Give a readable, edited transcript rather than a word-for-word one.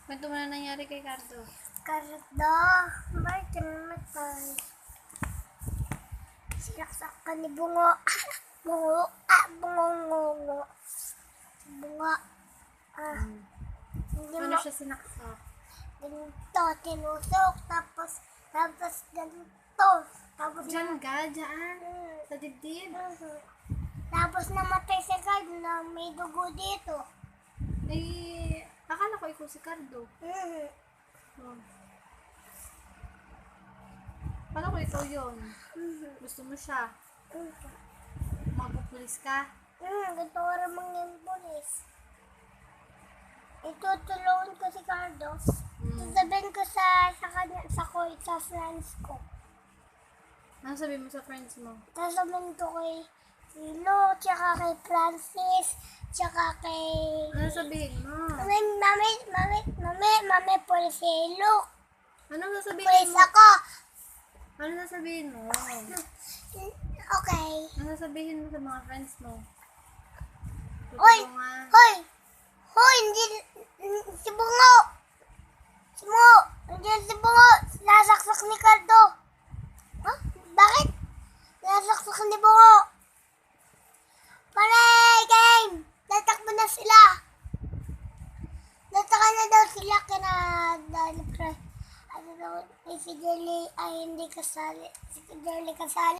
Kwento mo na nangyari kay Cardo. Cardo, bakit ka namatay? Sinaksak ka ni Bungo. Bungo, bungo. Bungo. Hindi Ano mo, siya sinaksak? ganito, tinusok, tapos ganito. Tapos Diyan ka, dyan. Sa dibdib. Tapos namatay si Cardo na may dugo dito. Eh, akala ko ikaw si Cardo. Oh. Akala ko ikaw yun. Gusto mo siya. Magpupulis ka. Ganito ka ramang yung polis. Itutulungan ko si Cardo. Sasabihin ko sa friends ko. Ano sabi mo sa friends mo? Sasabihin ko kay Lilo, tsaka kay Francis, tsaka kay... Ano sabihin mo? Mami, polis si Lilo. Ano sasabihin Polis mo? ako. Ano sasabihin mo? Okay. Ano sabihin mo sa mga friends mo? Hoy! Tutulungan. Hoy! Hindi... Si Bungo! Hindi si Bungo! Nasaksak ni Cardo! Huh? Bakit? Nasaksak ni Bungo! Pare! Game! Tatakbo na sila! Nataka na daw sila si Girlie ay hindi kasali. Si Girlie kasali.